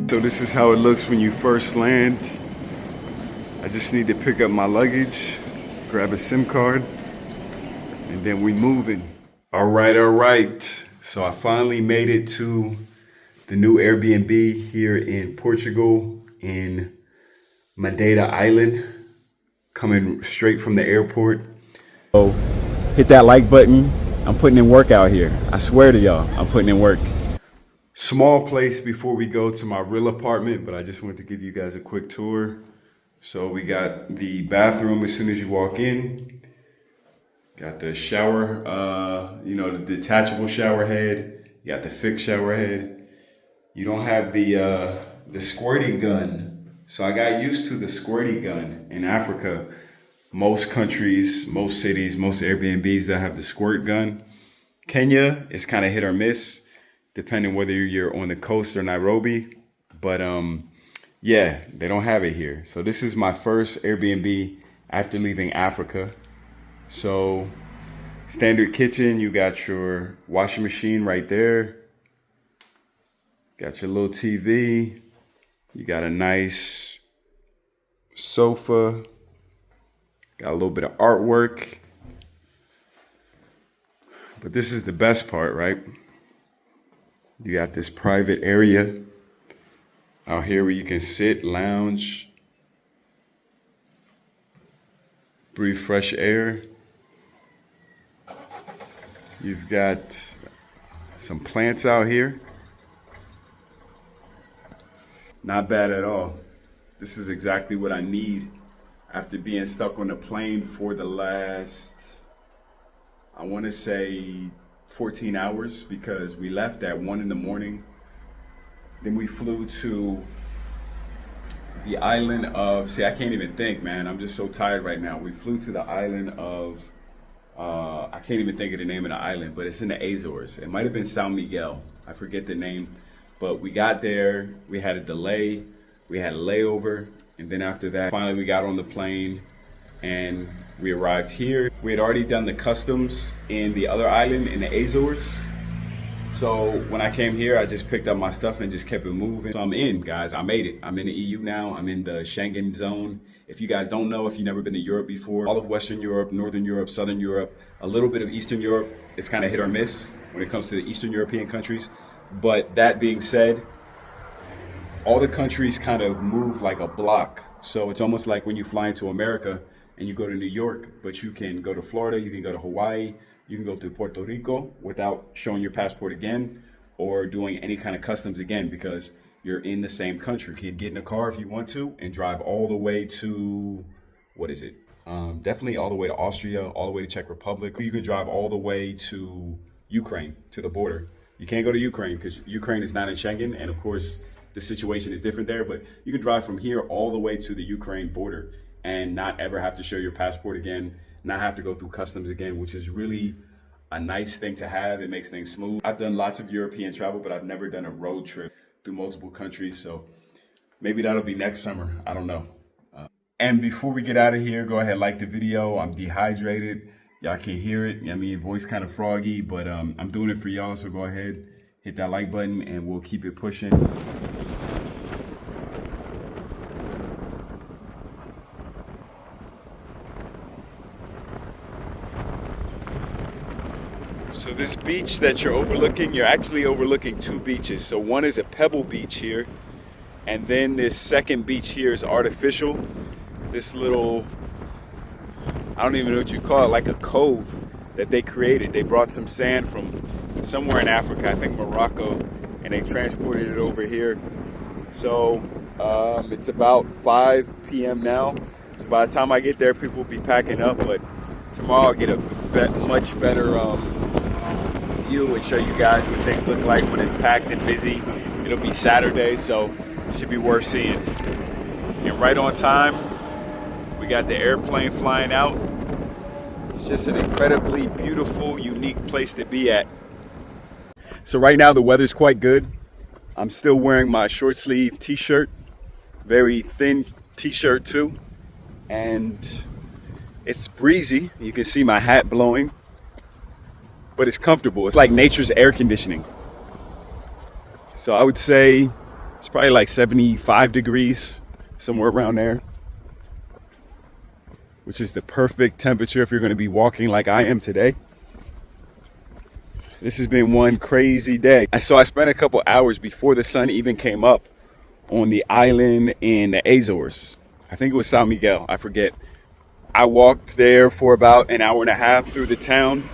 So this is how it looks when you first land. I just need to pick up my luggage, grab a SIM card, and then we moving. All right. So I finally made it to the new Airbnb here in Portugal in Madeira Island, coming straight from the airport. So hit that like button. I'm putting in work out here. I swear to y'all, I'm putting in work. Small place before we go to my real apartment, but I just wanted to give you guys a quick tour. So we got the bathroom as soon as you walk in. Got the shower, the detachable shower head. You got the fixed shower head. You don't have the squirty gun. So I got used to the squirty gun in Africa. Most countries, most cities, most Airbnbs that have the squirt gun. Kenya is kind of hit or miss, depending whether you're on the coast or Nairobi. But yeah, they don't have it here. So this is my first Airbnb after leaving Africa. So standard kitchen, you got your washing machine right there. Got your little TV. You got a nice sofa. Got a little bit of artwork. But this is the best part, right? You got this private area out here where you can sit, lounge, breathe fresh air. You've got some plants out here. Not bad at all. This is exactly what I need after being stuck on a plane for the last, I want to say 14 hours, because we left at 1 in the morning. Then we flew to the island of, I can't even think, man. I'm just so tired right now. We flew to the island of, I can't even think of the name of the island, but it's in the Azores. It might have been San Miguel. I forget the name. But we got there, we had a delay, we had a layover. And then after that, finally we got on the plane and we arrived here. We had already done the customs in the other island in the Azores. So when I came here, I just picked up my stuff and just kept it moving. So I'm in, guys. I made it. I'm in the EU now. I'm in the Schengen zone. If you guys don't know, if you've never been to Europe before, all of Western Europe, Northern Europe, Southern Europe, a little bit of Eastern Europe, it's kind of hit or miss when it comes to the Eastern European countries. But that being said, all the countries kind of move like a block. So it's almost like when you fly into America and you go to New York, but you can go to Florida, you can go to Hawaii, you can go to Puerto Rico without showing your passport again or doing any kind of customs again, because you're in the same country. You can get in a car if you want to and drive all the way to, definitely all the way to Austria, all the way to Czech Republic. You can drive all the way to Ukraine, to the border. You can't go to Ukraine because Ukraine is not in Schengen, and of course the situation is different there, but you can drive from here all the way to the Ukraine border and not ever have to show your passport again, not have to go through customs again, which is really a nice thing to have. It makes things smooth. I've done lots of European travel, but I've never done a road trip through multiple countries, so maybe that'll be next summer. I don't know. And before we get out of here, go ahead, like the video. I'm dehydrated. Y'all can hear it. I mean, voice kind of froggy, but I'm doing it for y'all, so go ahead, hit that like button, and we'll keep it pushing. So this beach that you're overlooking, you're actually overlooking two beaches. So one is a pebble beach here, and then this second beach here is artificial. This little, I don't even know what you call it, like a cove that they created. They brought some sand from somewhere in Africa, I think Morocco, and they transported it over here. So it's about 5 p.m. now. So by the time I get there, people will be packing up, but tomorrow I'll get a much better view and show you guys what things look like when it's packed and busy. It'll be Saturday, so it should be worth seeing. And right on time, we got the airplane flying out. It's just an incredibly beautiful, unique place to be at. So right now the weather's quite good. I'm still wearing my short sleeve t-shirt, very thin t-shirt too. And it's breezy. You can see my hat blowing, but it's comfortable. It's like nature's air conditioning. So I would say It's probably like 75 degrees, somewhere around there, which is the perfect temperature if you're going to be walking like I am today. This has been one crazy day. So I spent a couple hours before the sun even came up on the island in the Azores. I think it was San Miguel, I forget. I walked there for about an hour and a half through the town.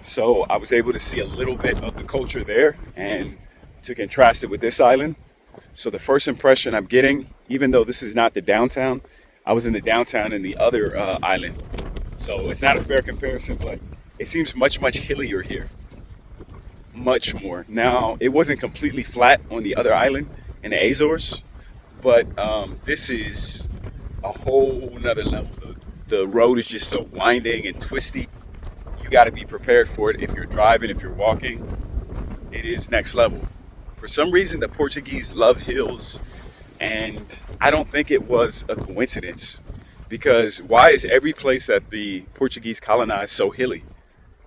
So I was able to see a little bit of the culture there and to contrast it with this island. So the first impression I'm getting, even though this is not the downtown, I was in the downtown in the other island. So it's not a fair comparison, but it seems much, much hillier here. Much more. Now, it wasn't completely flat on the other island in the Azores, but this is a whole nother level. The road is just so winding and twisty. You got to be prepared for it if you're driving, if you're walking. It is next level. For some reason, the Portuguese love hills, and I don't think it was a coincidence, because why is every place that the Portuguese colonized so hilly?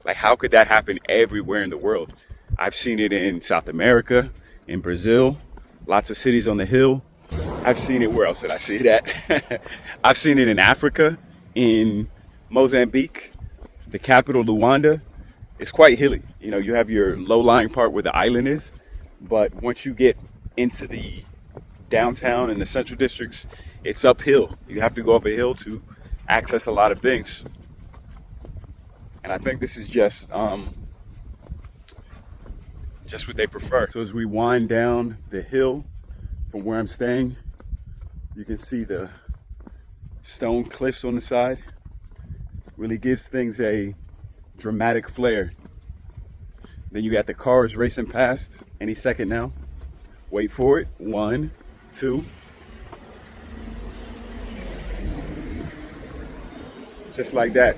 Like, how could that happen everywhere in the world? I've seen it in South America, in Brazil, lots of cities on the hill. I've seen it, where else did I see it at? I've seen it in Africa, in Mozambique, the capital, Luanda. It's quite hilly. You know, you have your low-lying part where the island is, but once you get into the downtown and the central districts, it's uphill. You have to go up a hill to access a lot of things. And I think this is just what they prefer. So as we wind down the hill from where I'm staying, you can see the stone cliffs on the side. Really gives things a dramatic flair. Then you got the cars racing past any second now. Wait for it. 1, 2. Just like that.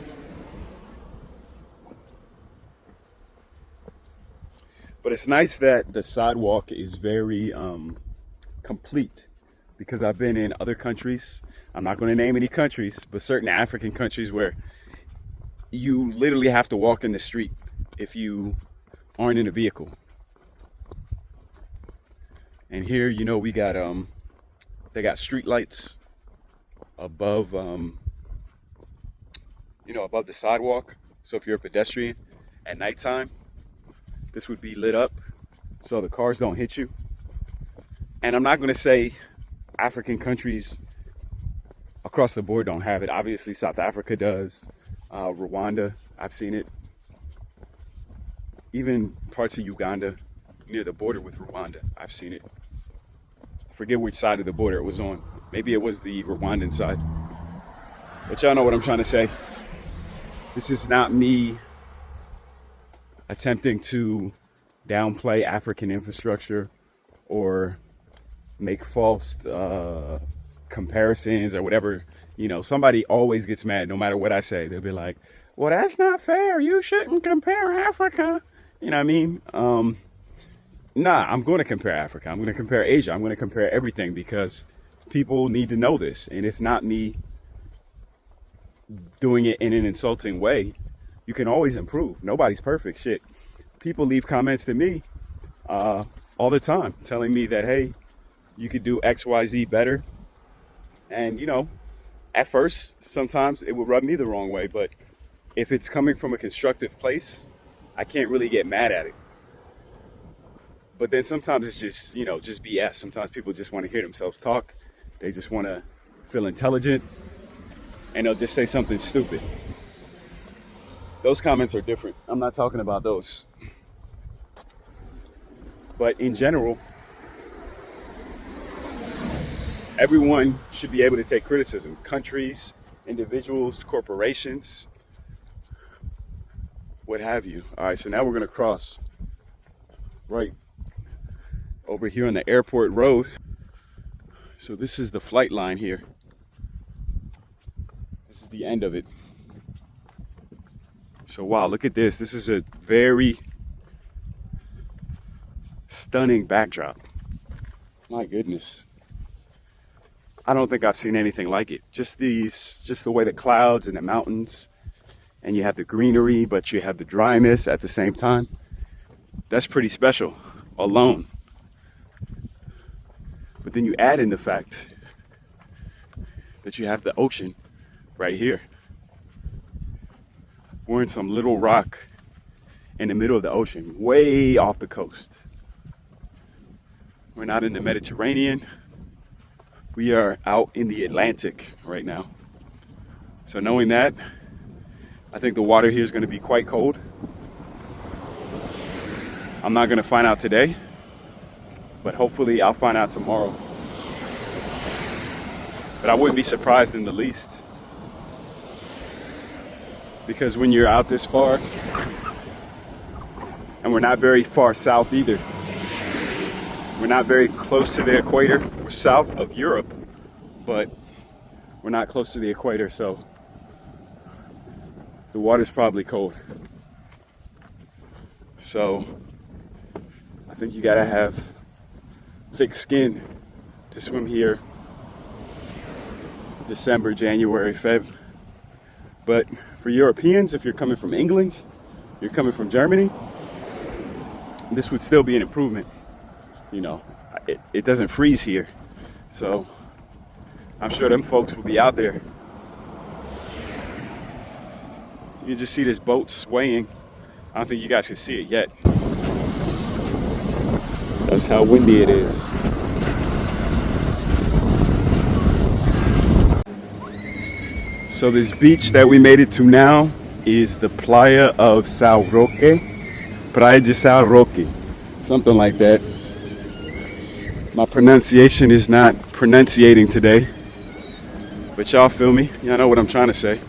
But it's nice that the sidewalk is very complete, because I've been in other countries. I'm not going to name any countries, but certain African countries where you literally have to walk in the street if you aren't in a vehicle. And here, you know, we got they got street lights above above the sidewalk. So if you're a pedestrian at nighttime, this would be lit up so the cars don't hit you. And I'm not going to say African countries across the board don't have it. Obviously, South Africa does. Rwanda, I've seen it. Even parts of Uganda near the border with Rwanda, I've seen it. I forget which side of the border it was on. Maybe it was the Rwandan side. But y'all know what I'm trying to say. This is not me attempting to downplay African infrastructure or make false comparisons or whatever. You know, somebody always gets mad no matter what I say. They'll be like, well, that's not fair. You shouldn't compare Africa. You know what I mean? Nah, I'm going to compare Africa. I'm going to compare Asia. I'm going to compare everything, because people need to know this. And it's not me doing it in an insulting way. You can always improve. Nobody's perfect. Shit. People leave comments to me all the time telling me that, hey, you could do X, Y, Z better. And, you know, at first, sometimes it would rub me the wrong way. But if it's coming from a constructive place, I can't really get mad at it. But then sometimes it's just, you know, just BS. Sometimes people just want to hear themselves talk. They just want to feel intelligent. And they'll just say something stupid. Those comments are different. I'm not talking about those. But in general, everyone should be able to take criticism. Countries, individuals, corporations, what have you. All right, so now we're going to cross right over here on the airport road. So this is the flight line here. This is the end of it. So wow, look at this. This is a very stunning backdrop. My goodness. I don't think I've seen anything like it. Just the way the clouds and the mountains, and you have the greenery, but you have the dryness at the same time. That's pretty special alone. But then you add in the fact that you have the ocean right here. We're in some little rock in the middle of the ocean, way off the coast. We're not in the Mediterranean. We are out in the Atlantic right now. So knowing that, I think the water here is going to be quite cold. I'm not going to find out today, but hopefully I'll find out tomorrow. But I wouldn't be surprised in the least, because when you're out this far, and we're not very far south either. We're not very close to the equator. We're south of Europe, but we're not close to the equator, so the water's probably cold. So I think you gotta have thick skin to swim here December, January, Feb. But for Europeans, if you're coming from England, you're coming from Germany, this would still be an improvement. You know, it doesn't freeze here. So I'm sure them folks will be out there. You just see this boat swaying. I don't think you guys can see it yet. That's how windy it is. So this beach that we made it to now is the Playa of São Roque. Praia de São Roque. Something like that. My pronunciation is not pronunciating today. But y'all feel me? Y'all know what I'm trying to say.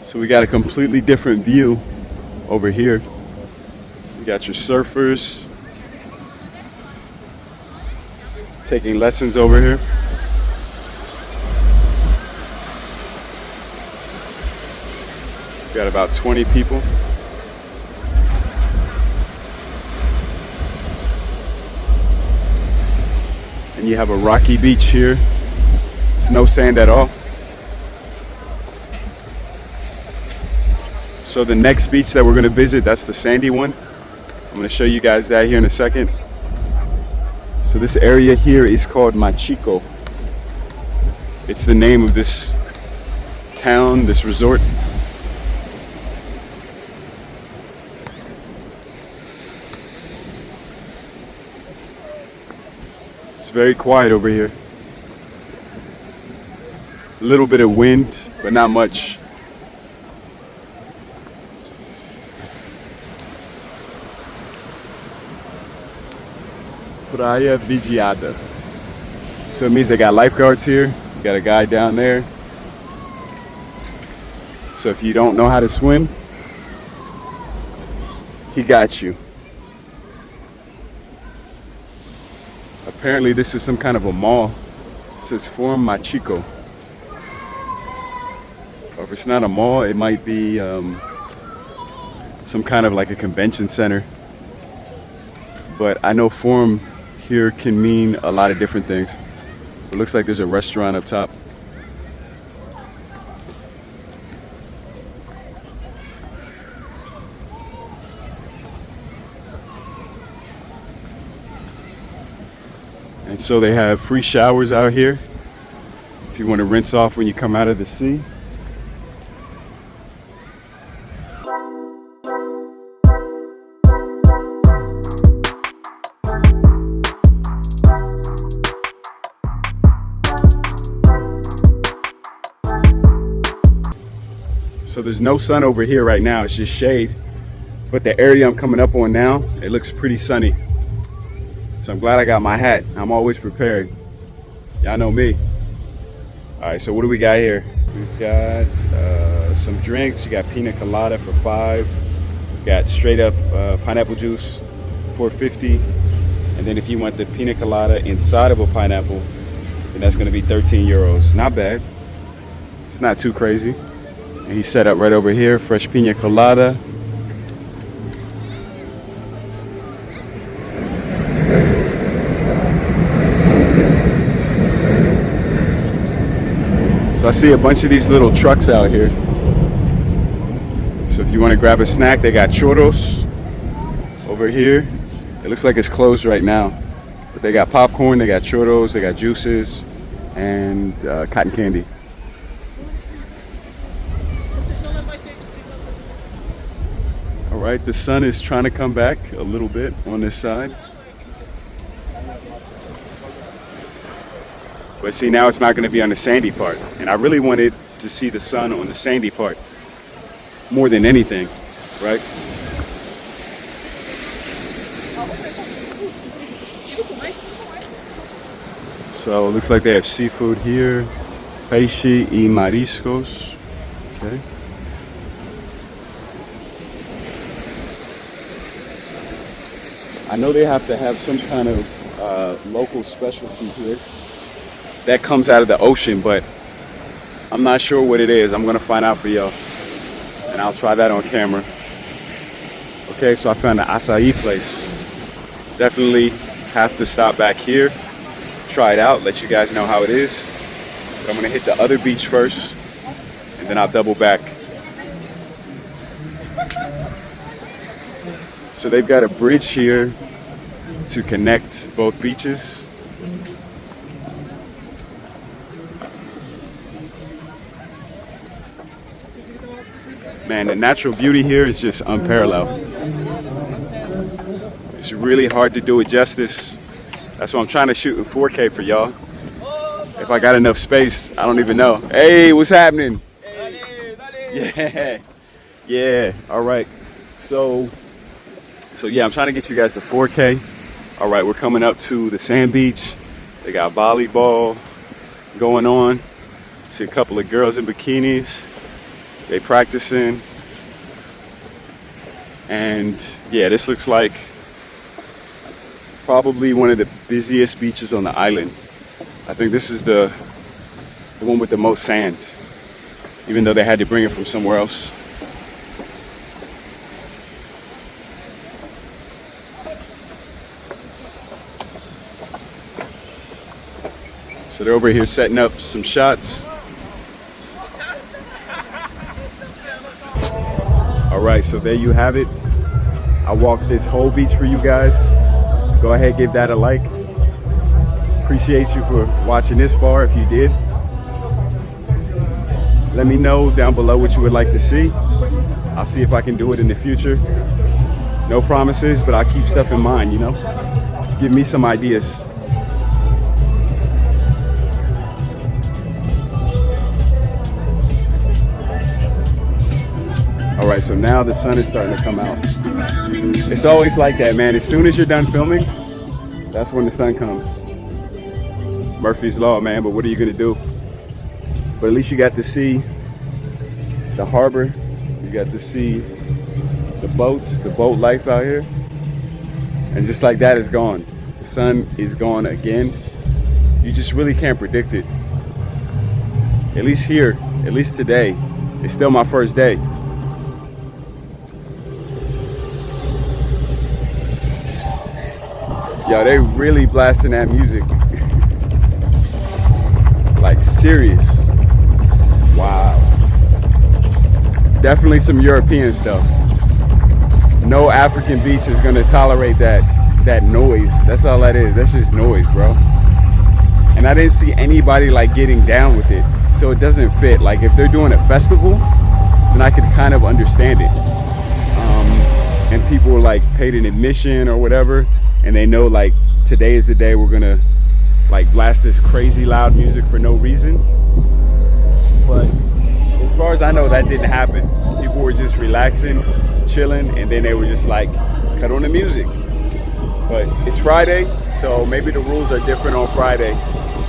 So we got a completely different view over here. You got your surfers taking lessons over here. Got about 20 people. And you have a rocky beach here. There's no sand at all. So the next beach that we're going to visit, that's the sandy one. I'm going to show you guys that here in a second. So this area here is called Machico. It's the name of this town, this resort. It's very quiet over here. A little bit of wind, but not much. Praia Vigiada. So it means they got lifeguards here. You got a guy down there. So if you don't know how to swim, he got you. Apparently this is some kind of a mall. It says Forum Machico. Or if it's not a mall, it might be some kind of like a convention center. But I know Forum here can mean a lot of different things. It looks like there's a restaurant up top. And so they have free showers out here if you want to rinse off when you come out of the sea. So there's no sun over here right now, it's just shade. But the area I'm coming up on now, it looks pretty sunny. So I'm glad I got my hat. I'm always prepared. Y'all know me. All right, so what do we got here? We've got some drinks. You got pina colada for $5. We got straight up pineapple juice for $4.50. And then if you want the pina colada inside of a pineapple, then that's gonna be 13 euros. Not bad. It's not too crazy. And he's set up right over here, fresh pina colada. So I see a bunch of these little trucks out here. So if you want to grab a snack, they got churros over over here, it looks like it's closed right now. But they got popcorn, they got churros, they got juices, and cotton candy. All right, the sun is trying to come back a little bit on this side. But see, now it's not going to be on the sandy part. And I really wanted to see the sun on the sandy part more than anything, right? So it looks like they have seafood here. Peixe y mariscos. Okay. I know they have to have some kind of local specialty here that comes out of the ocean, but I'm not sure what it is. I'm gonna find out for y'all, and I'll try that on camera. Okay, so I found an acai place. Definitely have to stop back here, try it out, let you guys know how it is. But I'm gonna hit the other beach first, and then I'll double back. So they've got a bridge here to connect both beaches. Man, the natural beauty here is just unparalleled. It's really hard to do it justice. That's why I'm trying to shoot in 4K for y'all. If I got enough space, I don't even know. Hey, what's happening? Yeah, yeah, all right. So yeah, I'm trying to get you guys to 4K. All right, we're coming up to the sand beach. They got volleyball going on. See a couple of girls in bikinis. They practicing. And yeah, this looks like probably one of the busiest beaches on the island. I think this is the one with the most sand, even though they had to bring it from somewhere else. So they're over here setting up some shots. All right, so there you have it. I walked this whole beach for you guys. Go ahead, give that a like. Appreciate you for watching this far if you did. Let me know down below what you would like to see. I'll see if I can do it in the future. No promises, but I'll keep stuff in mind, you know? Give me some ideas. All right, so now the sun is starting to come out. It's always like that, man. As soon as you're done filming, that's when the sun comes. Murphy's Law, man, but what are you gonna do? But at least you got to see the harbor. You got to see the boats, the boat life out here. And just like that, it's gone. The sun is gone again. You just really can't predict it. At least here, at least today, it's still my first day. Yo, they really blasting that music. Like serious. Wow. Definitely some European stuff. No African beach is gonna tolerate that noise. That's all that is. That's just noise, bro. And I didn't see anybody like getting down with it. So it doesn't fit. Like if they're doing a festival, then I could kind of understand it. And people like paid an admission or whatever, and they know like today is the day we're gonna like blast this crazy loud music for no reason. But as far as I know, that didn't happen. People were just relaxing, chilling, and then they were just like cut on the music. But it's Friday, so maybe the rules are different on Friday.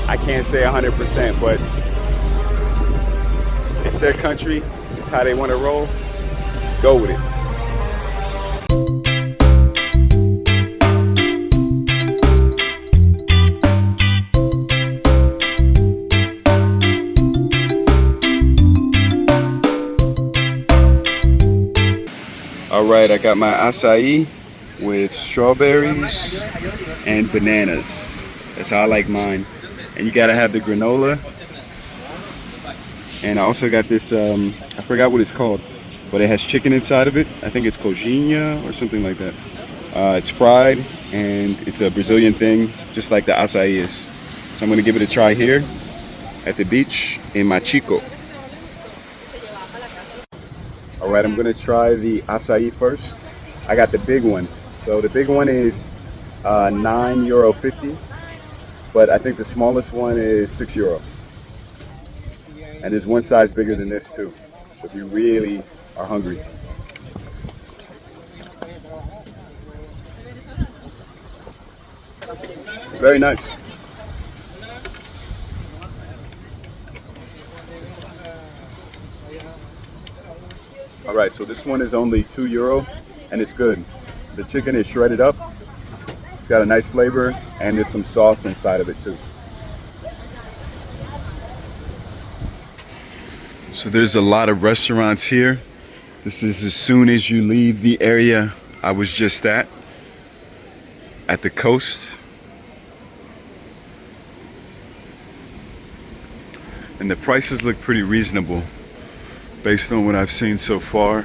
I can't say 100%, but it's their country. It's how they want to roll. Go with it. All right, I got my acai with strawberries and bananas. That's how I like mine. And you gotta have the granola. And I also got this, I forgot what it's called, but it has chicken inside of it. I think it's coxinha or something like that. It's fried, and it's a Brazilian thing, just like the acai is. So I'm gonna give it a try here at the beach in Machico. All right, I'm gonna try the acai first. I got the big one. So the big one is €9.50, but I think the smallest one is €6. And there's one size bigger than this too. So if you really are hungry. Very nice. All right, so this one is only €2 and it's good. The chicken is shredded up. It's got a nice flavor and there's some sauce inside of it too. So there's a lot of restaurants here. This is as soon as you leave the area I was just at the coast. And the prices look pretty reasonable based on what I've seen so far.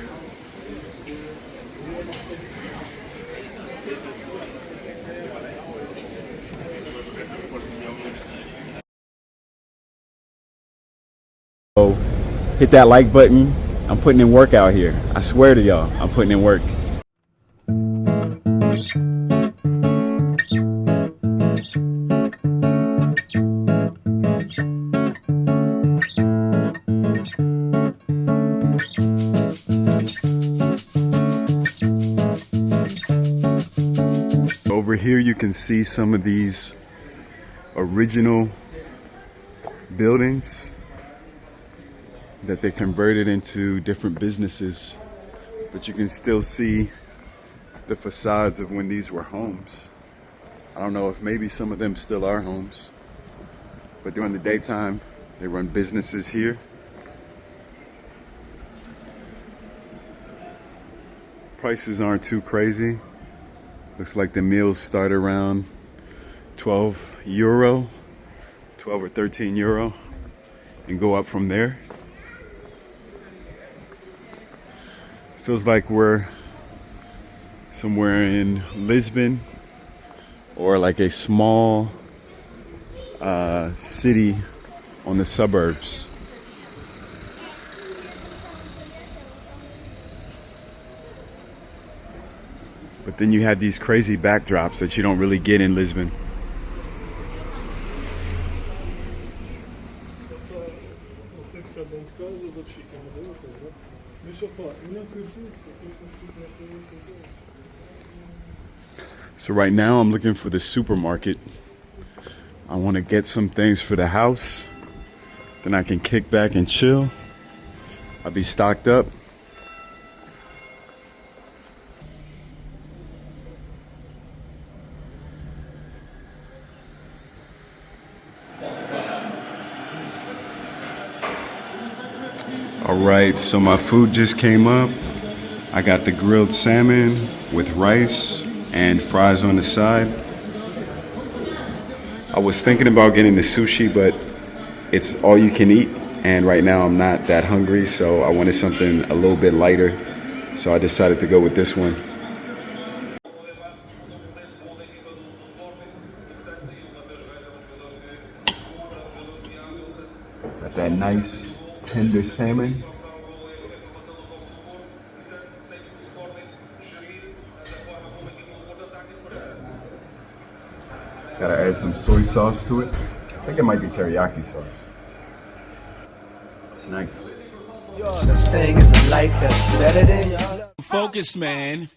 So hit that like button. I'm putting in work out here. I swear to y'all, I'm putting in work. Over here you can see some of these original buildings that they converted into different businesses, but you can still see the facades of when these were homes. I don't know if maybe some of them still are homes, but during the daytime they run businesses here. Prices aren't too crazy. Looks like the meals start around €12, 12 or €13, and go up from there. Feels like we're somewhere in Lisbon or like a small city on the suburbs. But then you have these crazy backdrops that you don't really get in Lisbon. So right now I'm looking for the supermarket. I want to get some things for the house. Then I can kick back and chill. I'll be stocked up. All right, so my food just came up. I got the grilled salmon with rice and fries on the side. I was thinking about getting the sushi, but it's all you can eat. And right now I'm not that hungry, so I wanted something a little bit lighter. So I decided to go with this one. Got that nice tender salmon. Gotta add some soy sauce to it. I think it might be teriyaki sauce. It's nice. This thing is a life that's better than y'all. Focus, man.